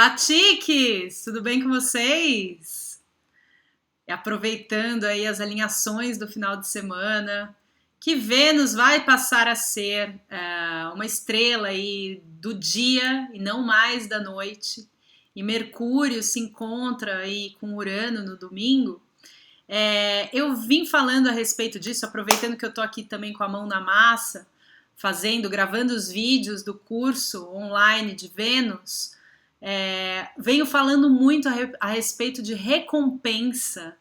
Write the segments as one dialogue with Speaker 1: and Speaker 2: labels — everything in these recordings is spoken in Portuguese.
Speaker 1: Atiques, tudo bem com vocês? E aproveitando aí as alinhações do final de semana, que Vênus vai passar a ser uma estrela aí do dia e não mais da noite, e Mercúrio se encontra aí com Urano no domingo. Eu vim falando a respeito disso, aproveitando que eu tô aqui também com a mão na massa, gravando os vídeos do curso online de Vênus. Venho falando muito a respeito de recompensa,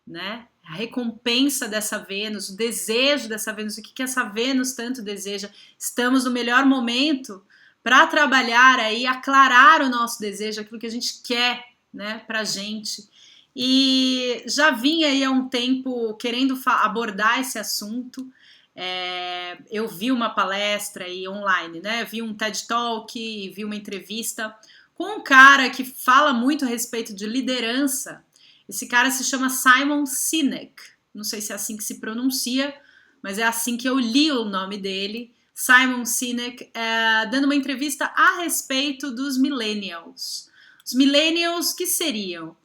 Speaker 1: né? A recompensa dessa Vênus, o desejo dessa Vênus, o que essa Vênus tanto deseja. Estamos no melhor momento para trabalhar aí, aclarar o nosso desejo, aquilo que a gente quer, né, pra gente. E já vim aí há um tempo querendo abordar esse assunto. Eu vi uma palestra aí online, né? Vi um TED Talk, vi uma entrevista com um cara que fala muito a respeito de liderança. Esse cara se chama Simon Sinek. Não sei se é assim que se pronuncia, mas é assim que eu li o nome dele. Simon Sinek, dando uma entrevista a respeito dos millennials. Os millennials, que seriam?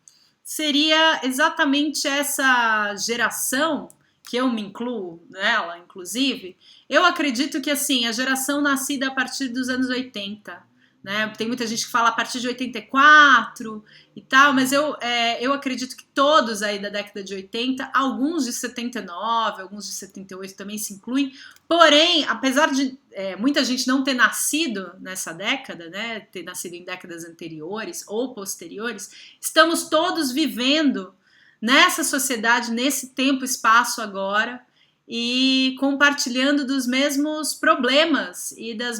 Speaker 1: Seria exatamente essa geração, que eu me incluo nela, inclusive. Eu acredito que, assim, a geração nascida a partir dos anos 80, né? Tem muita gente que fala a partir de 84 e tal, mas eu acredito que todos aí da década de 80, alguns de 79, alguns de 78 também se incluem. Porém, apesar de muita gente não ter nascido nessa década, né, ter nascido em décadas anteriores ou posteriores, estamos todos vivendo nessa sociedade, nesse tempo e espaço agora, e compartilhando dos mesmos problemas e dos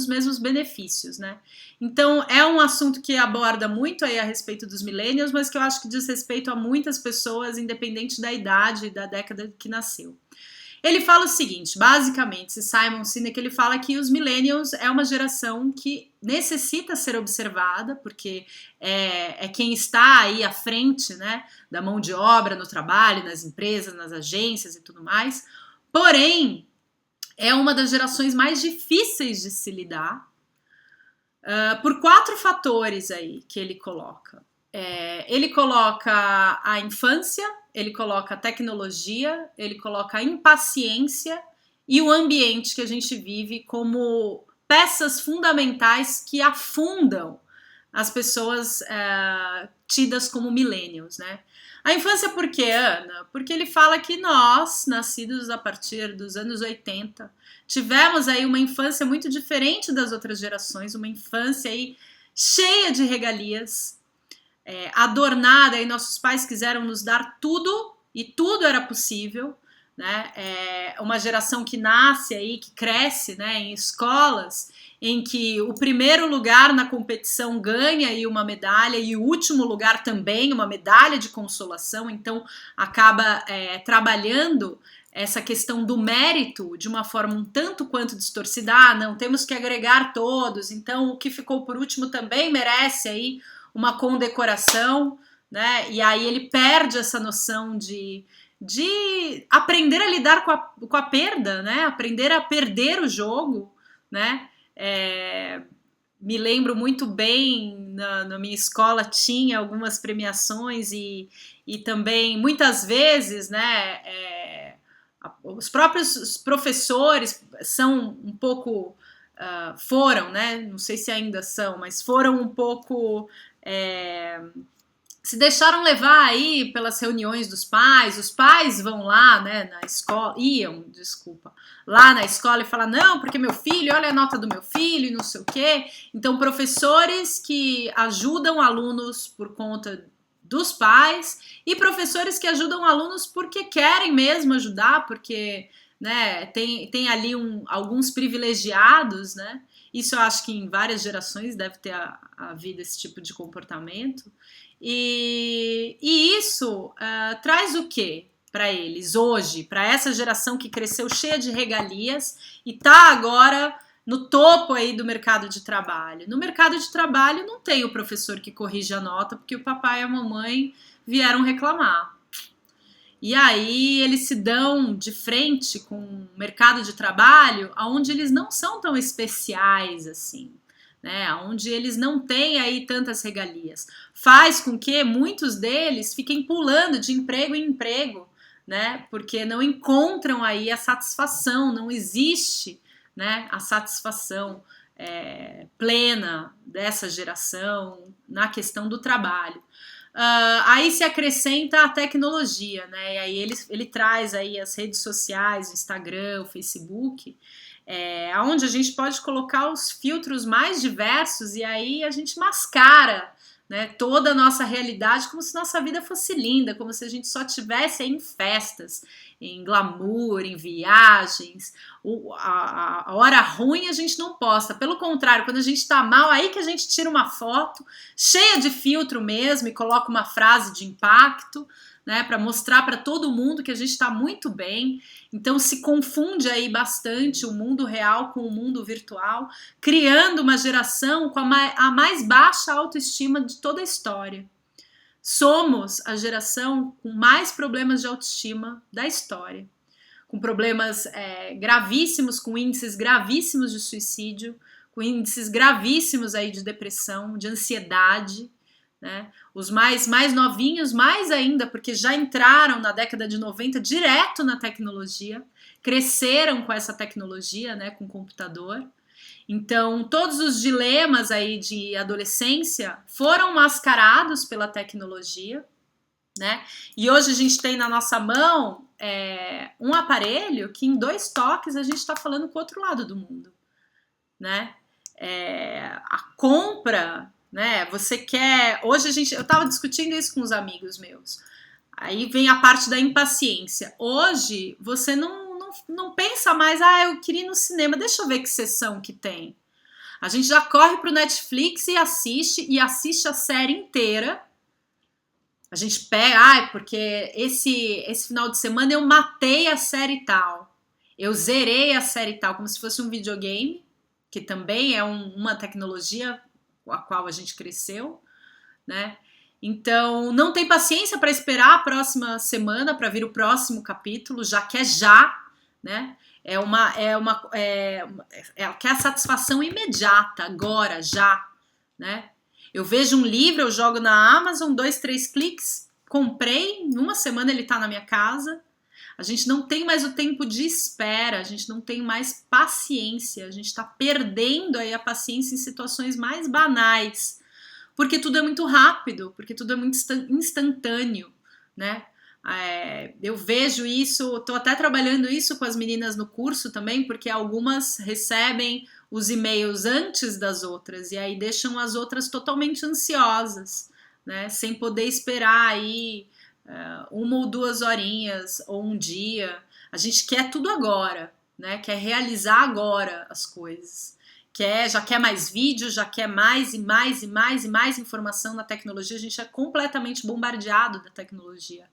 Speaker 1: mesmos benefícios, né? Então é um assunto que aborda muito aí a respeito dos millennials, mas que eu acho que diz respeito a muitas pessoas, independente da idade e da década que nasceu. Ele fala o seguinte, basicamente, esse Simon Sinek, ele fala que os millennials é uma geração que necessita ser observada, porque é quem está aí à frente, né, da mão de obra no trabalho, nas empresas, nas agências e tudo mais. Porém, é uma das gerações mais difíceis de se lidar, por 4 fatores aí que ele coloca. Ele coloca a infância, ele coloca a tecnologia, ele coloca a impaciência e o ambiente que a gente vive como peças fundamentais que afundam as pessoas tidas como millennials, né? A infância por quê, Ana? Porque ele fala que nós, nascidos a partir dos anos 80, tivemos aí uma infância muito diferente das outras gerações, uma infância aí cheia de regalias, adornada, e nossos pais quiseram nos dar tudo, e tudo era possível, né? Uma geração que nasce aí, que cresce, né, em escolas em que o primeiro lugar na competição ganha aí uma medalha e o último lugar também uma medalha de consolação, então acaba trabalhando essa questão do mérito de uma forma um tanto quanto distorcida. Não, temos que agregar todos, então o que ficou por último também merece aí uma condecoração, né? E aí ele perde essa noção de aprender a lidar com a perda, né? Aprender a perder o jogo, né? Me lembro muito bem, na minha escola tinha algumas premiações e também muitas vezes, né, os próprios professores são um pouco, foram, né, não sei se ainda são, mas foram um pouco, se deixaram levar aí pelas reuniões dos pais, os pais vão lá, né, na escola, lá na escola e falam, não, porque meu filho, olha a nota do meu filho e não sei o quê. Então, professores que ajudam alunos por conta dos pais e professores que ajudam alunos porque querem mesmo ajudar, porque, né, tem ali alguns privilegiados, né? Isso eu acho que em várias gerações deve ter havido esse tipo de comportamento. E isso traz o quê para eles hoje, para essa geração que cresceu cheia de regalias e está agora no topo aí do mercado de trabalho? No mercado de trabalho não tem o professor que corrige a nota porque o papai e a mamãe vieram reclamar. E aí eles se dão de frente com o mercado de trabalho onde eles não são tão especiais assim, né, onde eles não têm aí tantas regalias, faz com que muitos deles fiquem pulando de emprego em emprego, né, porque não encontram aí a satisfação, não existe, né, a satisfação plena dessa geração na questão do trabalho. Aí se acrescenta a tecnologia, né? E aí ele traz aí as redes sociais, o Instagram, o Facebook, onde a gente pode colocar os filtros mais diversos e aí a gente mascara, né, toda a nossa realidade como se nossa vida fosse linda, como se a gente só tivesse aí em festas, em glamour, em viagens. A hora ruim a gente não posta, pelo contrário, quando a gente tá mal, aí que a gente tira uma foto cheia de filtro mesmo e coloca uma frase de impacto, né, para mostrar para todo mundo que a gente está muito bem. Então se confunde aí bastante o mundo real com o mundo virtual, criando uma geração com a mais baixa autoestima de toda a história. Somos a geração com mais problemas de autoestima da história, com problemas gravíssimos, com índices gravíssimos de suicídio, com índices gravíssimos aí de depressão, de ansiedade, né? Os mais novinhos, mais ainda, porque já entraram na década de 90 direto na tecnologia, cresceram com essa tecnologia, né, com o computador. Então, todos os dilemas aí de adolescência foram mascarados pela tecnologia, né? E hoje a gente tem na nossa mão um aparelho que em 2 toques a gente está falando com o outro lado do mundo, né? A compra, né? Você quer... Hoje eu estava discutindo isso com os amigos meus. Aí vem a parte da impaciência. Hoje você não pensa mais, eu queria ir no cinema, deixa eu ver que sessão que tem. A gente já corre pro Netflix e assiste a série inteira. A gente pega, porque esse final de semana eu matei a série tal. Eu zerei a série tal, como se fosse um videogame, que também é uma tecnologia com a qual a gente cresceu, né? Então, não tem paciência para esperar a próxima semana para vir o próximo capítulo, já quer já, né? Quer a satisfação imediata, agora, já, né? Eu vejo um livro, eu jogo na Amazon, 2, 3 cliques, comprei, numa semana ele tá na minha casa. A gente não tem mais o tempo de espera, a gente não tem mais paciência, a gente está perdendo aí a paciência em situações mais banais, porque tudo é muito rápido, porque tudo é muito instantâneo, né? Eu vejo isso, estou até trabalhando isso com as meninas no curso também, porque algumas recebem os e-mails antes das outras e aí deixam as outras totalmente ansiosas, né? Sem poder esperar aí 1 ou 2 horinhas ou um dia. A gente quer tudo agora, né? Quer realizar agora as coisas. Já quer mais vídeo, já quer mais e mais e mais e mais informação na tecnologia. A gente é completamente bombardeado da tecnologia,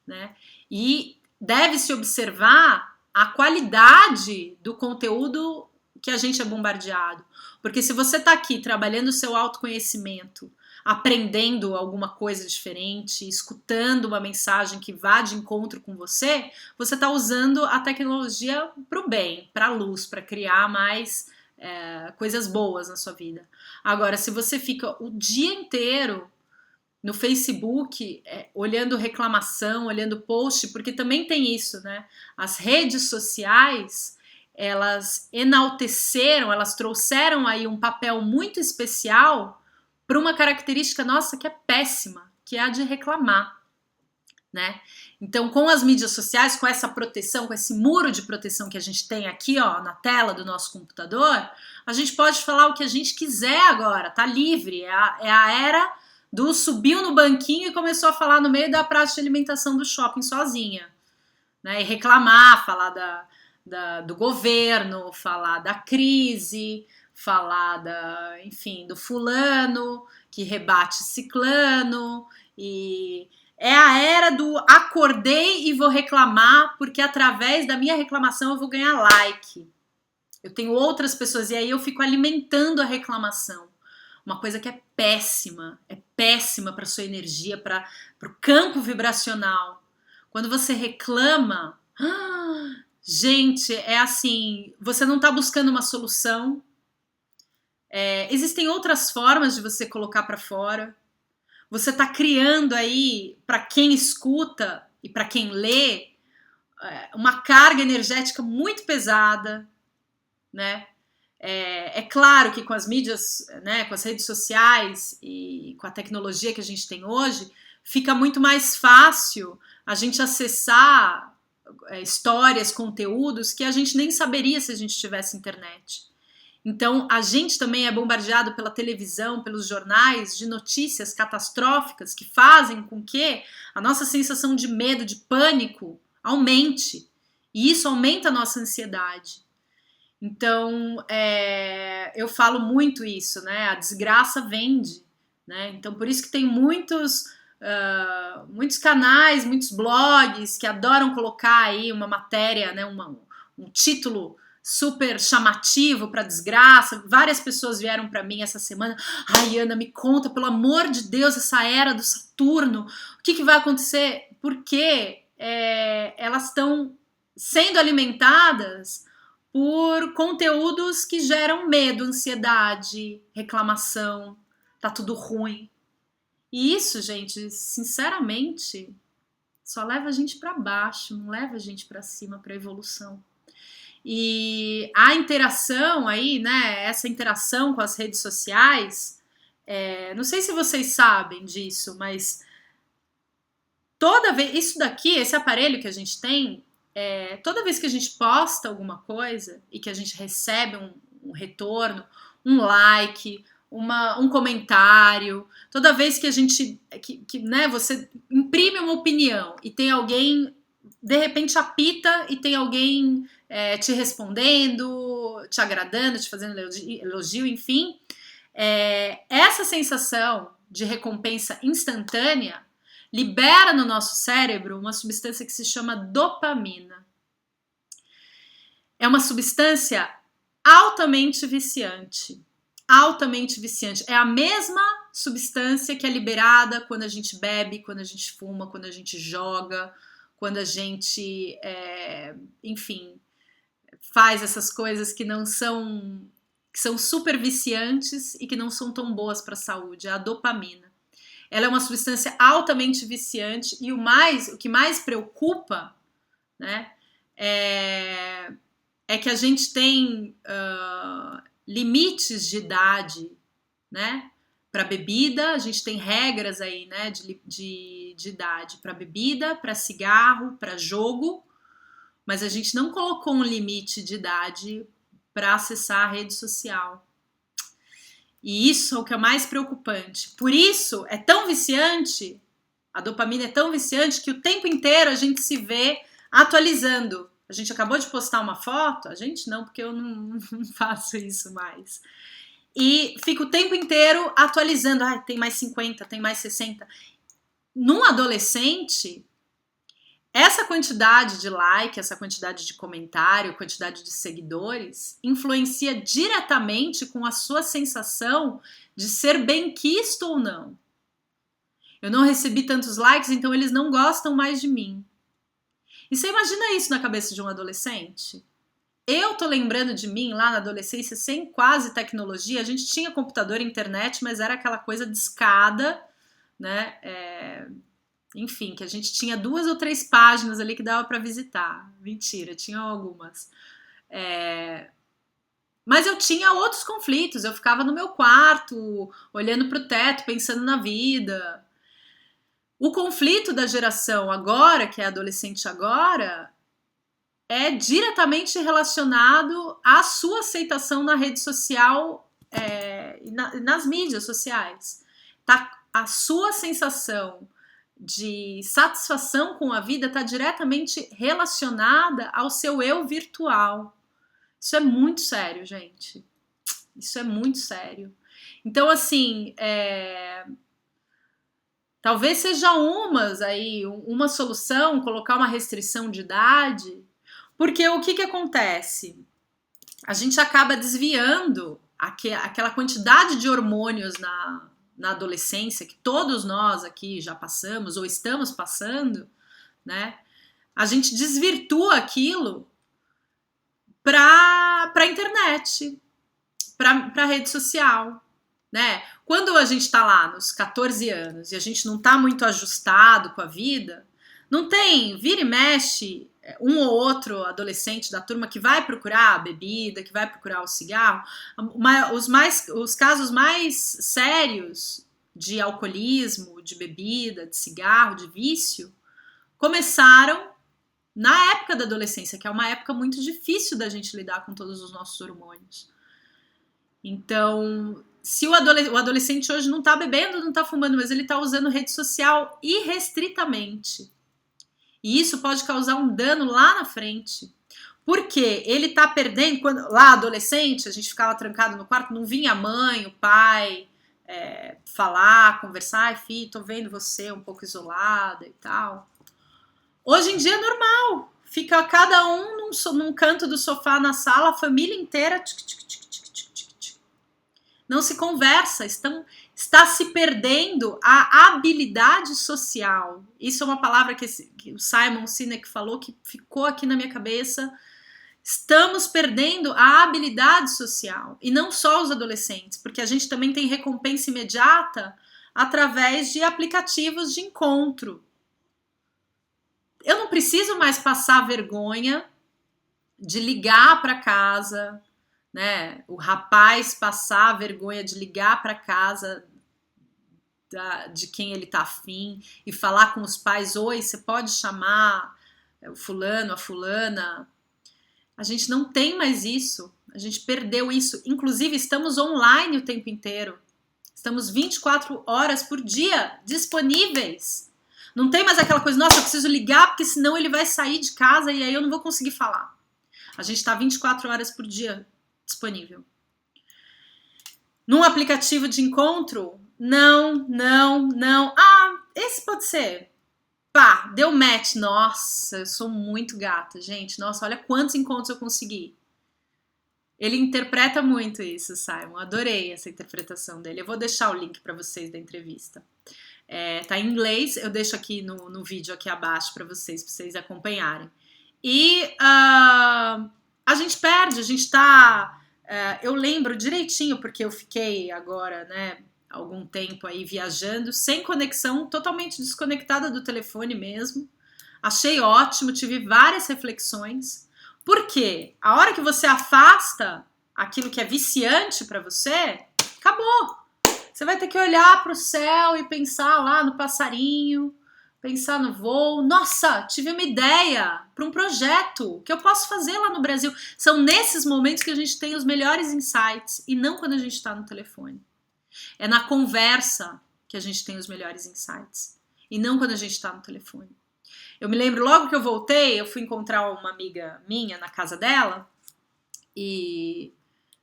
Speaker 1: né? E deve-se observar a qualidade do conteúdo que a gente é bombardeado. Porque se você está aqui trabalhando o seu autoconhecimento, aprendendo alguma coisa diferente, escutando uma mensagem que vá de encontro com você está usando a tecnologia para o bem, para a luz, para criar mais coisas boas na sua vida. Agora, se você fica o dia inteiro no Facebook, olhando reclamação, olhando post, porque também tem isso, né? As redes sociais, elas enalteceram, elas trouxeram aí um papel muito especial para uma característica nossa que é péssima, que é a de reclamar, né? Então, com as mídias sociais, com essa proteção, com esse muro de proteção que a gente tem aqui, ó, na tela do nosso computador, a gente pode falar o que a gente quiser agora, tá livre, é a era do subiu no banquinho e começou a falar no meio da praça de alimentação do shopping sozinha, né? E reclamar, falar do governo, falar da crise, falar enfim, do fulano que rebate ciclano, e é a era do acordei e vou reclamar, porque através da minha reclamação eu vou ganhar like. Eu tenho outras pessoas, e aí eu fico alimentando a reclamação. Uma coisa que é péssima para sua energia, para o campo vibracional. Quando você reclama, gente, é assim, você não está buscando uma solução, Existem outras formas de você colocar para fora. Você está criando aí, para quem escuta e para quem lê, uma carga energética muito pesada, né? É claro que com as mídias, né, com as redes sociais e com a tecnologia que a gente tem hoje, fica muito mais fácil a gente acessar histórias, conteúdos que a gente nem saberia se a gente tivesse internet. Então, a gente também é bombardeado pela televisão, pelos jornais, de notícias catastróficas que fazem com que a nossa sensação de medo, de pânico, aumente. E isso aumenta a nossa ansiedade. Então, eu falo muito isso, né? A desgraça vende, né? Então, por isso que tem muitos canais, muitos blogs que adoram colocar aí uma matéria, né? Um título super chamativo para desgraça. Várias pessoas vieram para mim essa semana. Ai, Ana, me conta, pelo amor de Deus, essa era do Saturno, o que vai acontecer? Porque elas estão sendo alimentadas por conteúdos que geram medo, ansiedade, reclamação, tá tudo ruim. E isso, gente, sinceramente, só leva a gente para baixo, não leva a gente para cima, para evolução. E a interação aí, né, essa interação com as redes sociais, não sei se vocês sabem disso, mas toda vez, isso daqui, esse aparelho que a gente tem, toda vez que a gente posta alguma coisa e que a gente recebe um retorno, um like, um comentário, toda vez que a gente, né, você imprime uma opinião e tem alguém, de repente apita e tem alguém te respondendo, te agradando, te fazendo elogio, enfim, essa sensação de recompensa instantânea libera no nosso cérebro uma substância que se chama dopamina. É uma substância altamente viciante. Altamente viciante. É a mesma substância que é liberada quando a gente bebe, quando a gente fuma, quando a gente joga, quando a gente, enfim, faz essas coisas que são super viciantes e que não são tão boas para a saúde. É a dopamina. Ela é uma substância altamente viciante e o que mais preocupa, né, é que a gente tem limites de idade, né, para bebida. A gente tem regras aí, né, de idade para bebida, para cigarro, para jogo, mas a gente não colocou um limite de idade para acessar a rede social. E isso é o que é mais preocupante. Por isso é tão viciante, a dopamina é tão viciante que o tempo inteiro a gente se vê atualizando. A gente acabou de postar uma foto, a gente não, porque eu não faço isso mais. E fica o tempo inteiro atualizando. Ah, tem mais 50, tem mais 60. Num adolescente, essa quantidade de like, essa quantidade de comentário, quantidade de seguidores, influencia diretamente com a sua sensação de ser bem-quisto ou não. Eu não recebi tantos likes, então eles não gostam mais de mim. E você imagina isso na cabeça de um adolescente? Eu tô lembrando de mim lá na adolescência, sem quase tecnologia. A gente tinha computador e internet, mas era aquela coisa de escada, né? Enfim, que a gente tinha 2 ou 3 páginas ali que dava para visitar. Mentira, tinha algumas. Mas eu tinha outros conflitos. Eu ficava no meu quarto, olhando para o teto, pensando na vida. O conflito da geração agora, que é adolescente agora, é diretamente relacionado à sua aceitação na rede social e nas mídias sociais. Tá? A sua sensação de satisfação com a vida está diretamente relacionada ao seu eu virtual. Isso é muito sério, gente. Isso é muito sério. Então, assim, talvez seja uma solução, colocar uma restrição de idade, porque o que acontece? A gente acaba desviando aquela quantidade de hormônios na adolescência, que todos nós aqui já passamos ou estamos passando, né? A gente desvirtua aquilo para a internet, para rede social, né? Quando a gente tá lá nos 14 anos e a gente não tá muito ajustado com a vida, não tem, vira e mexe, um ou outro adolescente da turma que vai procurar a bebida, que vai procurar o cigarro. Os casos mais sérios de alcoolismo, de bebida, de cigarro, de vício, começaram na época da adolescência, que é uma época muito difícil da gente lidar com todos os nossos hormônios. Então, se o adolescente hoje não tá bebendo, não tá fumando, mas ele tá usando rede social irrestritamente, e isso pode causar um dano lá na frente. Porque ele tá perdendo, quando lá adolescente, a gente ficava trancado no quarto, não vinha a mãe, o pai, falar, conversar, ai filho, tô vendo você um pouco isolada e tal. Hoje em dia é normal, fica cada um num canto do sofá na sala, a família inteira, não se conversa, está se perdendo a habilidade social. Isso é uma palavra que o Simon Sinek falou, que ficou aqui na minha cabeça. Estamos perdendo a habilidade social, e não só os adolescentes, porque a gente também tem recompensa imediata através de aplicativos de encontro. Eu não preciso mais passar vergonha de ligar para casa, né? O rapaz passar a vergonha de ligar para casa de quem ele tá afim e falar com os pais, oi, você pode chamar o fulano, a fulana. A gente não tem mais isso, a gente perdeu isso. Inclusive, estamos online o tempo inteiro. Estamos 24 horas por dia disponíveis. Não tem mais aquela coisa, nossa, eu preciso ligar porque senão ele vai sair de casa e aí eu não vou conseguir falar. A gente está 24 horas por dia disponível. Num aplicativo de encontro, não. Ah, esse pode ser. Pá, deu match. Nossa, eu sou muito gata, gente. Nossa, olha quantos encontros eu consegui. Ele interpreta muito isso, Simon. Adorei essa interpretação dele. Eu vou deixar o link para vocês da entrevista. Tá em inglês, eu deixo aqui no vídeo aqui abaixo para vocês acompanharem. E a gente perde, a gente tá... eu lembro direitinho, porque eu fiquei agora, né, algum tempo aí viajando, sem conexão, totalmente desconectada do telefone mesmo. Achei ótimo, tive várias reflexões. Por quê? A hora que você afasta aquilo que é viciante para você, acabou. Você vai ter que olhar para o céu e pensar lá no passarinho, pensar no voo. Nossa, tive uma ideia para um projeto que eu posso fazer lá no Brasil. São nesses momentos que a gente tem os melhores insights e não quando a gente está no telefone. É na conversa que a gente tem os melhores insights e não quando a gente está no telefone. Eu me lembro, logo que eu voltei, eu fui encontrar uma amiga minha na casa dela e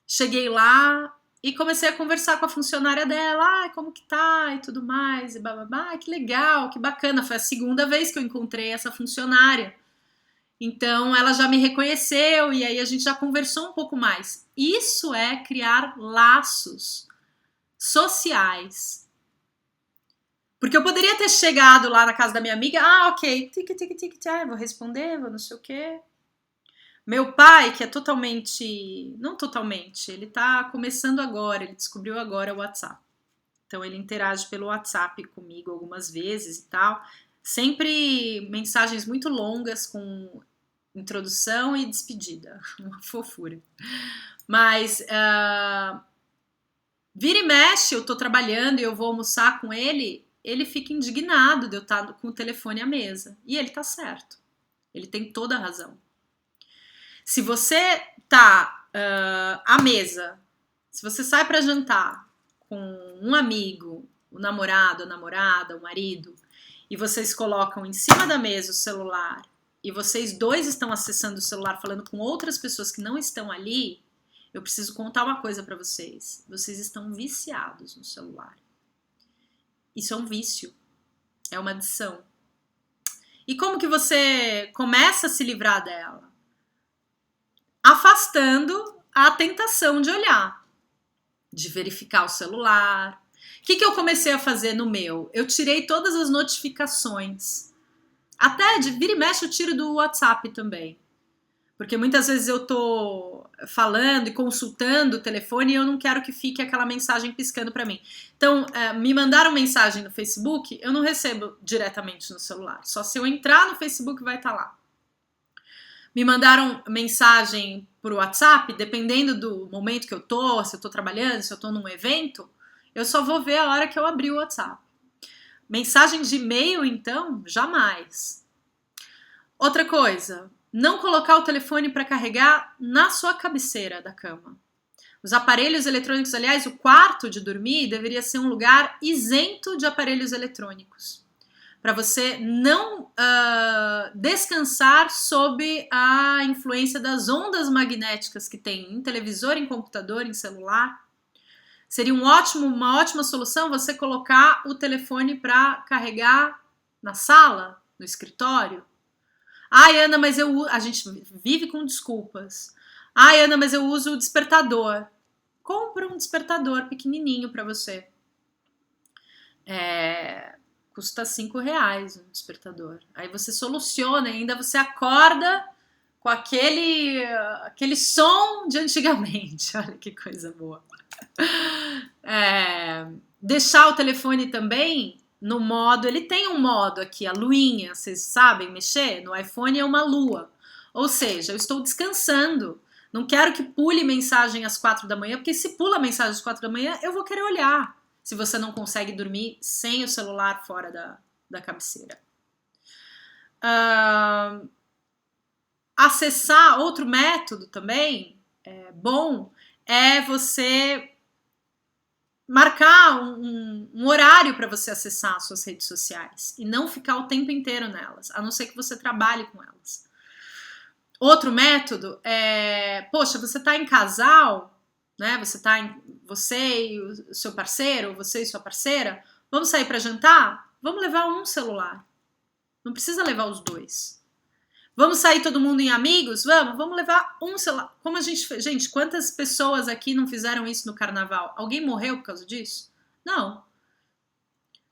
Speaker 1: cheguei lá e comecei a conversar com a funcionária dela, como que tá e tudo mais, e bababá, que legal, que bacana, foi a segunda vez que eu encontrei essa funcionária. Então ela já me reconheceu e aí a gente já conversou um pouco mais. Isso é criar laços sociais. Porque eu poderia ter chegado lá na casa da minha amiga, ok, vou responder, vou não sei o quê. Meu pai, que é totalmente, não totalmente, ele tá começando agora, ele descobriu agora o WhatsApp. Então ele interage pelo WhatsApp comigo algumas vezes e tal. Sempre mensagens muito longas com introdução e despedida. Uma fofura. Mas vira e mexe, eu tô trabalhando e eu vou almoçar com ele, ele fica indignado de eu estar com o telefone à mesa. E ele tá certo. Ele tem toda a razão. Se você tá à mesa, se você sai para jantar com um amigo, o namorado, a namorada, o marido, e vocês colocam em cima da mesa o celular, e vocês dois estão acessando o celular falando com outras pessoas que não estão ali, eu preciso contar uma coisa para vocês. Vocês estão viciados no celular. Isso é um vício. É uma adição. E como que você começa a se livrar dela? Afastando a tentação de olhar, de verificar o celular. O que eu comecei a fazer no meu? Eu tirei todas as notificações. Até de vira e mexe eu tiro do WhatsApp também. Porque muitas vezes eu tô falando e consultando o telefone e eu não quero que fique aquela mensagem piscando para mim. Então, me mandaram mensagem no Facebook, eu não recebo diretamente no celular. Só se eu entrar no Facebook vai estar lá. Me mandaram mensagem por WhatsApp, dependendo do momento que eu tô, se eu tô trabalhando, se eu tô num evento, eu só vou ver a hora que eu abrir o WhatsApp. Mensagem de e-mail, então, jamais. Outra coisa, não colocar o telefone para carregar na sua cabeceira da cama. Os aparelhos eletrônicos, aliás, o quarto de dormir deveria ser um lugar isento de aparelhos eletrônicos. Para você não descansar sob a influência das ondas magnéticas que tem em televisor, em computador, em celular. Seria uma ótima solução você colocar o telefone para carregar na sala, no escritório. Ai, Ana, mas a gente vive com desculpas. Ai, Ana, mas eu uso o despertador. Compra um despertador pequenininho para você. Custa R$5 um despertador. Aí você soluciona, ainda você acorda com aquele som de antigamente. Olha que coisa boa. Deixar o telefone também no modo, ele tem um modo aqui, a luinha, vocês sabem mexer? No iPhone é uma lua. Ou seja, eu estou descansando. Não quero que pule mensagem às 4 da manhã, porque se pula mensagem às 4 da manhã, eu vou querer olhar. Se você não consegue dormir sem o celular fora da cabeceira. Acessar, outro método também bom, é você marcar um horário para você acessar as suas redes sociais e não ficar o tempo inteiro nelas, a não ser que você trabalhe com elas. Outro método é, poxa, você está em casal, né? Você e o seu parceiro, você e sua parceira, vamos sair para jantar? Vamos levar um celular. Não precisa levar os dois. Vamos sair todo mundo em amigos? Vamos levar um celular. Como a gente fez? Gente, quantas pessoas aqui não fizeram isso no carnaval? Alguém morreu por causa disso? Não.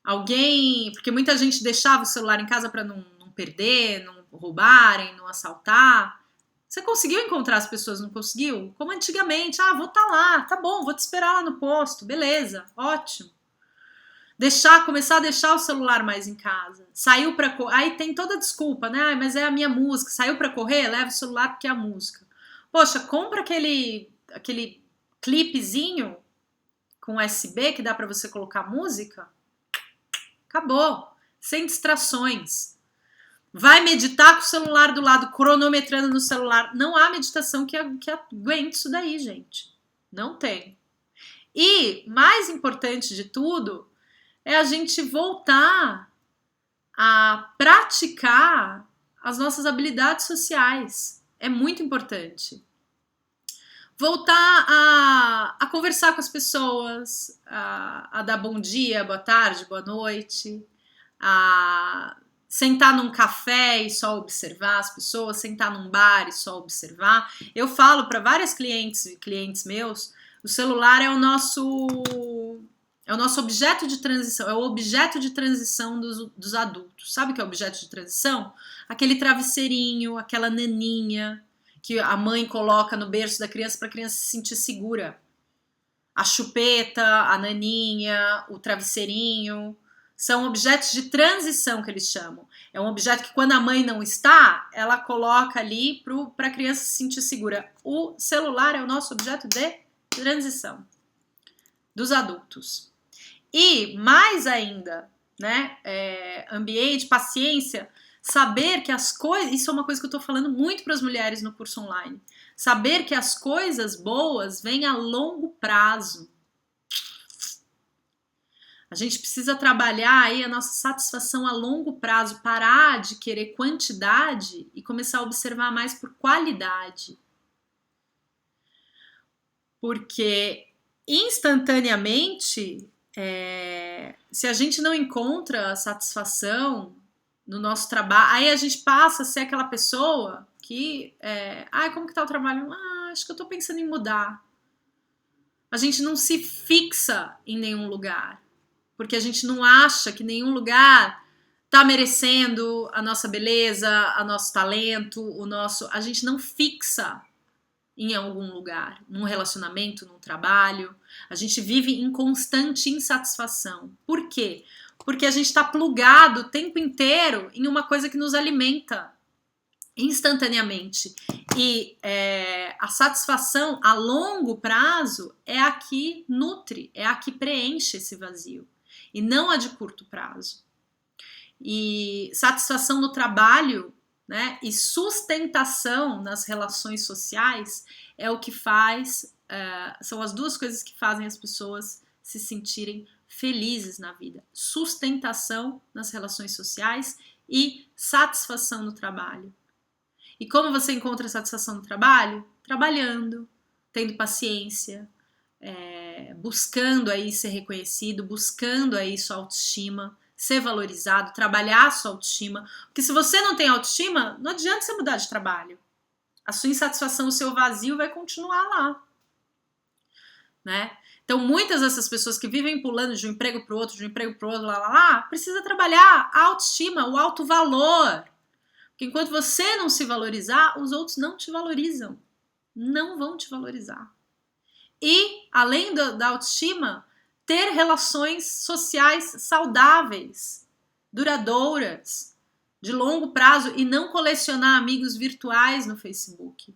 Speaker 1: Porque muita gente deixava o celular em casa para não perder, não roubarem, não assaltar. Você conseguiu encontrar as pessoas, não conseguiu? Como antigamente, vou estar lá, tá bom, vou te esperar lá no posto, beleza, ótimo. Começar a deixar o celular mais em casa. Saiu para correr, aí tem toda a desculpa, né? Mas é a minha música. Saiu para correr, leva o celular porque é a música. Poxa, compra aquele clipezinho com USB que dá para você colocar música. Acabou, sem distrações. Vai meditar com o celular do lado, cronometrando no celular. Não há meditação que aguente isso daí, gente. Não tem. E, mais importante de tudo, é a gente voltar a praticar as nossas habilidades sociais. É muito importante. Voltar a conversar com as pessoas, a dar bom dia, boa tarde, boa noite, a sentar num café e só observar as pessoas, sentar num bar e só observar. Eu falo para várias clientes meus, o celular é o nosso objeto de transição, é o objeto de transição dos adultos. Sabe o que é objeto de transição? Aquele travesseirinho, aquela naninha que a mãe coloca no berço da criança para a criança se sentir segura. A chupeta, a naninha, o travesseirinho, são objetos de transição que eles chamam. É um objeto que quando a mãe não está, ela coloca ali para a criança se sentir segura. O celular é o nosso objeto de transição dos adultos. E mais ainda, né, ambiente, paciência, saber que as coisas, isso é uma coisa que eu tô falando muito para as mulheres no curso online, saber que as coisas boas vêm a longo prazo. A gente precisa trabalhar aí a nossa satisfação a longo prazo, parar de querer quantidade e começar a observar mais por qualidade. Porque instantaneamente, se a gente não encontra satisfação no nosso trabalho, aí a gente passa a ser aquela pessoa que, como que tá o trabalho? Acho que eu tô pensando em mudar. A gente não se fixa em nenhum lugar, porque a gente não acha que nenhum lugar tá merecendo a nossa beleza, o nosso talento, a gente não fixa em algum lugar, num relacionamento, num trabalho. A gente vive em constante insatisfação. Por quê? Porque a gente está plugado o tempo inteiro em uma coisa que nos alimenta instantaneamente. E a satisfação a longo prazo é a que nutre, é a que preenche esse vazio, e não a de curto prazo. E satisfação no trabalho, né, e sustentação nas relações sociais é o que faz, são as duas coisas que fazem as pessoas se sentirem felizes na vida. Sustentação nas relações sociais e satisfação no trabalho. E como você encontra satisfação no trabalho? Trabalhando, tendo paciência, buscando aí ser reconhecido, buscando aí sua autoestima, ser valorizado, trabalhar a sua autoestima. Porque se você não tem autoestima, não adianta você mudar de trabalho. A sua insatisfação, o seu vazio vai continuar lá, né? Então, muitas dessas pessoas que vivem pulando de um emprego para o outro, precisa trabalhar a autoestima, o autovalor. Porque enquanto você não se valorizar, os outros não te valorizam. Não vão te valorizar. E, além da autoestima, ter relações sociais saudáveis, duradouras, de longo prazo, e não colecionar amigos virtuais no Facebook.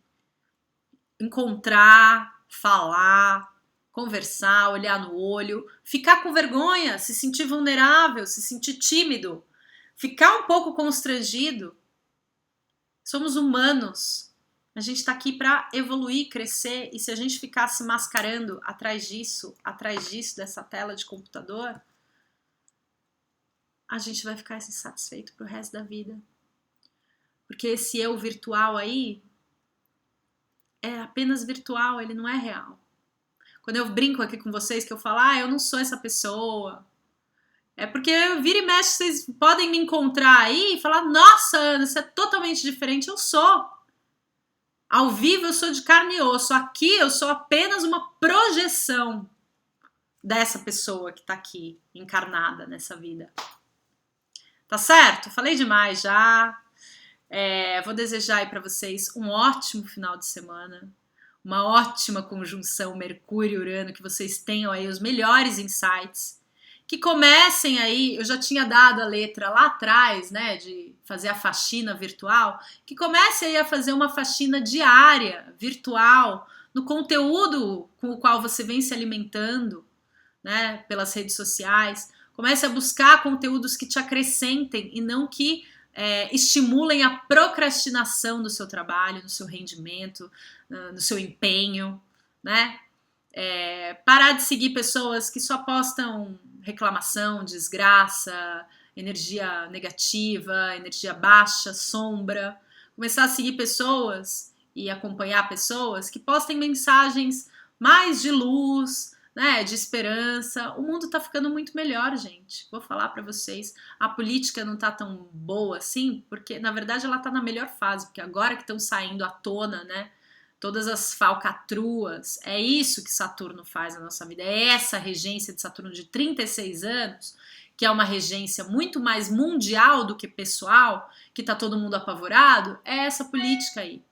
Speaker 1: Encontrar, falar, conversar, olhar no olho, ficar com vergonha, se sentir vulnerável, se sentir tímido, ficar um pouco constrangido. Somos humanos. A gente está aqui para evoluir, crescer, e se a gente ficar se mascarando atrás disso, dessa tela de computador, a gente vai ficar insatisfeito pro resto da vida. Porque esse eu virtual aí é apenas virtual, ele não é real. Quando eu brinco aqui com vocês, que eu falo, eu não sou essa pessoa, é porque vira e mexe, vocês podem me encontrar aí e falar, nossa, Ana, você é totalmente diferente. Eu sou. Ao vivo eu sou de carne e osso. Aqui eu sou apenas uma projeção dessa pessoa que tá aqui, encarnada nessa vida. Tá certo? Falei demais já. Vou desejar aí para vocês um ótimo final de semana. Uma ótima conjunção Mercúrio e Urano, que vocês tenham aí os melhores insights. Que comecem aí, eu já tinha dado a letra lá atrás, né, de fazer a faxina virtual, que comece aí a fazer uma faxina diária, virtual, no conteúdo com o qual você vem se alimentando, né, pelas redes sociais. Comece a buscar conteúdos que te acrescentem e não que estimulem a procrastinação do seu trabalho, no seu rendimento, no seu empenho, né? Parar de seguir pessoas que só postam reclamação, desgraça, energia negativa, energia baixa, sombra. Começar a seguir pessoas e acompanhar pessoas que postem mensagens mais de luz, né, de esperança. O mundo tá ficando muito melhor, gente. Vou falar para vocês, a política não tá tão boa assim, porque na verdade ela tá na melhor fase, porque agora que estão saindo à tona, né, todas as falcatruas, é isso que Saturno faz na nossa vida, é essa regência de Saturno de 36 anos, que é uma regência muito mais mundial do que pessoal, que tá todo mundo apavorado, é essa política aí,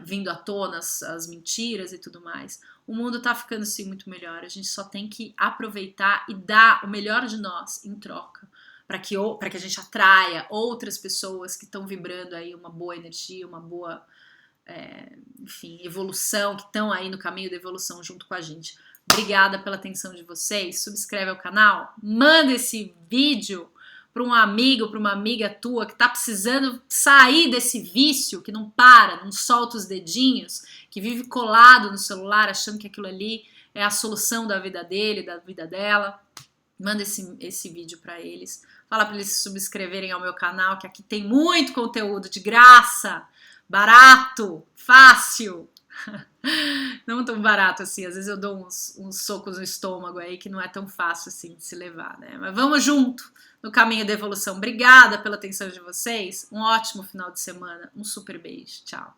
Speaker 1: vindo à tona as mentiras e tudo mais. O mundo tá ficando sim muito melhor, a gente só tem que aproveitar e dar o melhor de nós em troca, para que a gente atraia outras pessoas que estão vibrando aí uma boa energia, uma boa enfim, evolução, que estão aí no caminho da evolução junto com a gente. Obrigada pela atenção de vocês, subscreve ao canal, manda esse vídeo para um amigo, para uma amiga tua que tá precisando sair desse vício, que não para, não solta os dedinhos, que vive colado no celular achando que aquilo ali é a solução da vida dele, da vida dela. Manda esse vídeo para eles, fala para eles se subscreverem ao meu canal, que aqui tem muito conteúdo de graça, barato, fácil, não tão barato assim, às vezes eu dou uns socos no estômago aí que não é tão fácil assim de se levar, né? Mas vamos junto no caminho da evolução. Obrigada pela atenção de vocês, um ótimo final de semana, um super beijo, tchau.